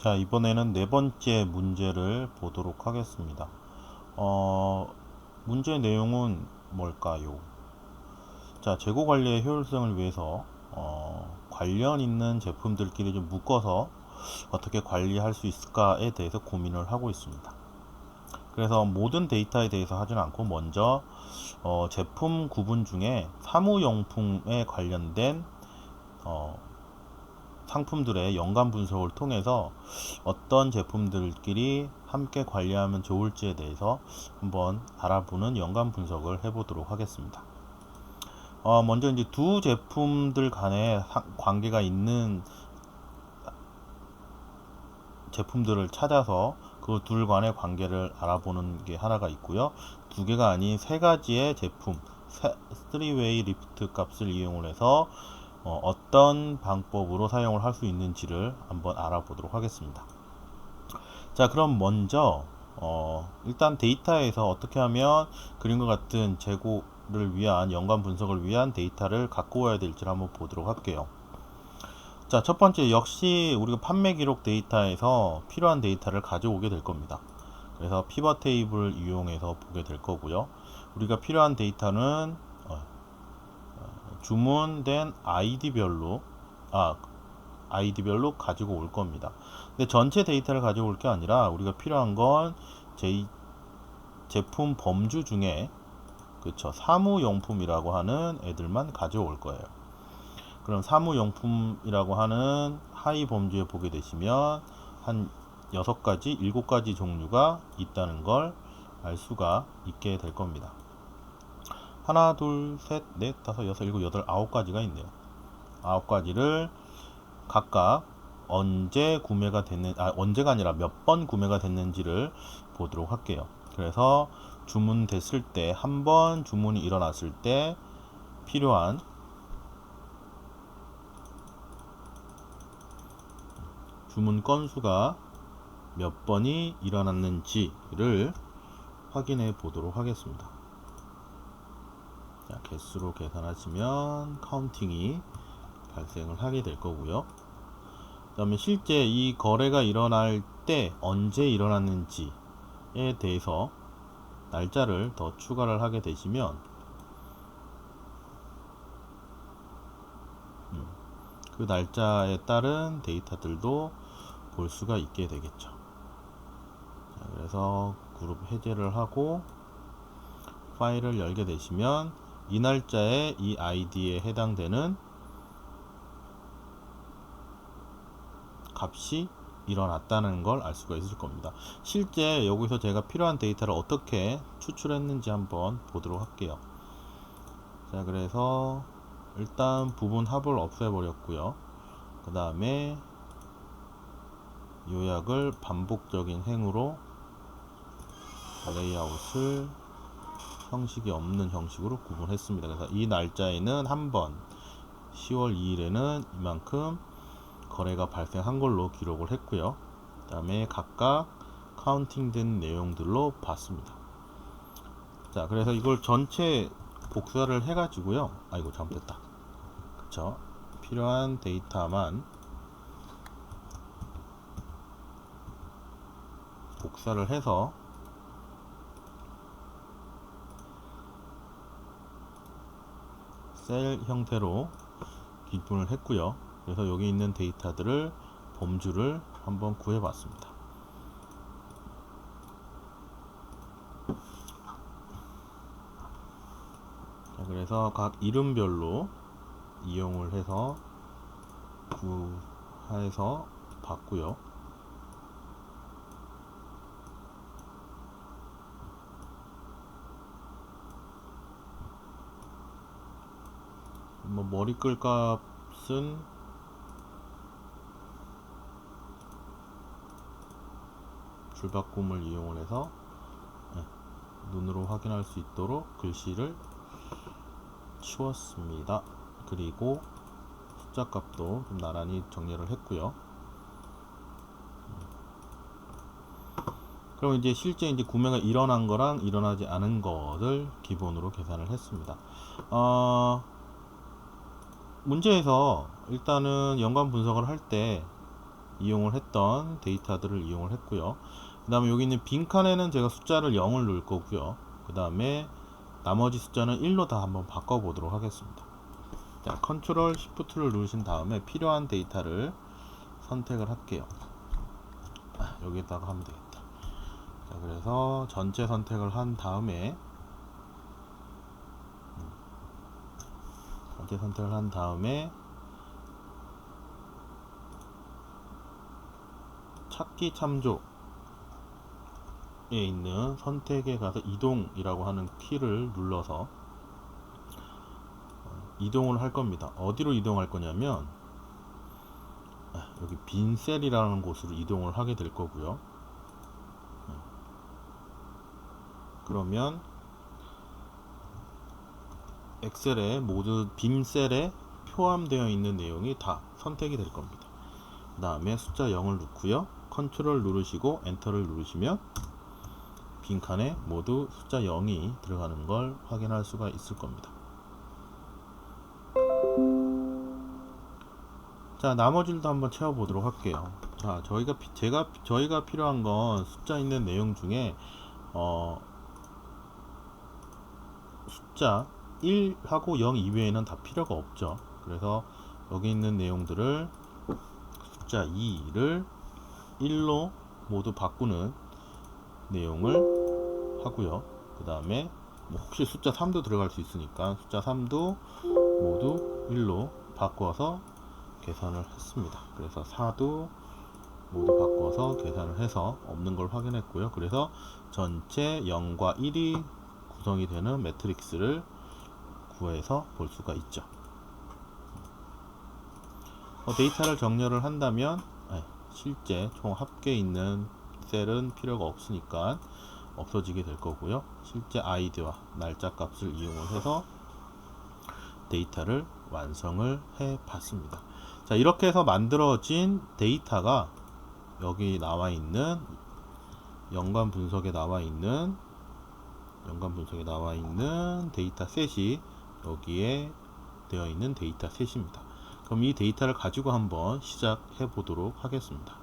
자, 이번에는 네 번째 문제를 보도록 하겠습니다. 문제 내용은 뭘까요? 자, 재고 관리의 효율성을 위해서 관련 있는 제품들끼리 좀 묶어서 어떻게 관리할 수 있을까에 대해서 고민을 하고 있습니다. 그래서 모든 데이터에 대해서 하지는 않고 먼저 제품 구분 중에 사무용품에 관련된 어, 상품들의 연관 분석을 통해서 어떤 제품들끼리 함께 관리하면 좋을지에 대해서 한번 알아보는 연관 분석을 해보도록 하겠습니다. 먼저 이제 두 제품들 간에 관계가 있는 제품들을 찾아서 그 둘 간의 관계를 알아보는 게 하나가 있고요. 두 개가 아닌 세 가지의 제품, 3웨이 리프트 값을 이용을 해서 어떤 방법으로 사용을 할 수 있는지를 한번 알아보도록 하겠습니다. 자, 그럼 먼저 일단 데이터에서 어떻게 하면 그림과 같은 재고를 위한 연관 분석을 위한 데이터를 갖고 와야 될지를 한번 보도록 할게요. 자, 첫 번째 역시 우리가 판매 기록 데이터에서 필요한 데이터를 가져오게 될 겁니다. 그래서 피벗 테이블을 이용해서 보게 될 거고요. 우리가 필요한 데이터는 주문된 아이디별로 가지고 올 겁니다. 근데 전체 데이터를 가져올 게 아니라 우리가 필요한 건 제품 범주 중에 그쵸, 사무용품이라고 하는 애들만 가져올 거예요. 그럼 사무용품이라고 하는 하위 범주에 보게 되시면 한 6가지, 7가지 종류가 있다는 걸 알 수가 있게 될 겁니다. 하나, 둘, 셋, 넷, 다섯, 여섯, 일곱, 여덟, 9가지가 있네요. 9가지를 각각 언제 구매가 언제가 아니라 몇 번 구매가 됐는지를 보도록 할게요. 그래서 주문됐을 때, 한 번 주문이 일어났을 때 필요한 주문 건수가 몇 번이 일어났는지를 확인해 보도록 하겠습니다. 자, 개수로 계산하시면 카운팅이 발생을 하게 될 거고요. 그 다음에 실제 이 거래가 일어날 때 언제 일어났는지에 대해서 날짜를 더 추가를 하게 되시면 그 날짜에 따른 데이터들도 볼 수가 있게 되겠죠. 자, 그래서 그룹 해제를 하고 파일을 열게 되시면 이 날짜에 이 아이디에 해당되는 값이 일어났다는 걸 알 수가 있을 겁니다. 실제 여기서 제가 필요한 데이터를 어떻게 추출했는지 한번 보도록 할게요. 자, 그래서 일단 부분 합을 없애버렸고요. 그 다음에 요약을 반복적인 행으로 레이아웃을 형식이 없는 형식으로 구분했습니다. 그래서 이 날짜에는 한 번, 10월 2일에는 이만큼 거래가 발생한 걸로 기록을 했고요. 그 다음에 각각 카운팅된 내용들로 봤습니다. 자, 그래서 이걸 전체 복사를 해가지고요. 아이고, 잘못됐다. 그쵸? 필요한 데이터만 복사를 해서 셀 형태로 기분을 했고요. 그래서 여기 있는 데이터들을 범주를 한번 구해봤습니다. 자, 그래서 각 이름별로 이용을 해서 구해서 봤고요. 머리끌 값은 줄바꿈을 이용을 해서 눈으로 확인할 수 있도록 글씨를 치웠습니다. 그리고 숫자 값도 좀 나란히 정리를 했고요. 그럼 이제 실제 이제 구매가 일어난 거랑 일어나지 않은 것을 기본으로 계산을 했습니다. 문제에서 일단은 연관 분석을 할 때 이용을 했던 데이터들을 이용을 했고요. 그 다음에 여기 있는 빈칸에는 제가 숫자를 0을 넣을 거고요. 그 다음에 나머지 숫자는 1로 다 한번 바꿔 보도록 하겠습니다. 자, 컨트롤 시프트를 누르신 다음에 필요한 데이터를 선택을 할게요. 여기다가 하면 되겠다. 자, 그래서 전체 선택을 한 다음에 찾기 참조에 있는 선택에 가서 이동이라고 하는 키를 눌러서 이동을 할 겁니다. 어디로 이동할 거냐면 여기 빈 셀이라는 곳으로 이동을 하게 될 거고요. 그러면 엑셀에 모두 빈 셀에 포함되어 있는 내용이 다 선택이 될 겁니다. 그 다음에 숫자 0을 넣고요. 컨트롤 누르시고 엔터를 누르시면 빈칸에 모두 숫자 0이 들어가는 걸 확인할 수가 있을 겁니다. 자, 나머지도 한번 채워보도록 할게요. 자, 저희가 필요한 건 숫자 있는 내용 중에 숫자 1하고 0 이외에는 다 필요가 없죠. 그래서 여기 있는 내용들을 숫자 2를 1로 모두 바꾸는 내용을 하고요. 그 다음에 혹시 숫자 3도 들어갈 수 있으니까 숫자 3도 모두 1로 바꿔서 계산을 했습니다. 그래서 4도 모두 바꿔서 계산을 해서 없는 걸 확인했고요. 그래서 전체 0과 1이 구성이 되는 매트릭스를 구해서 볼 수가 있죠. 데이터를 정렬을 한다면 실제 총 합계 있는 셀은 필요가 없으니까 없어지게 될 거고요. 실제 아이디와 날짜 값을 이용을 해서 데이터를 완성을 해 봤습니다. 자, 이렇게 해서 만들어진 데이터가 여기 나와 있는 연관 분석에 나와 있는 데이터 셋이 여기에 되어 있는 데이터 셋입니다. 그럼 이 데이터를 가지고 한번 시작해 보도록 하겠습니다.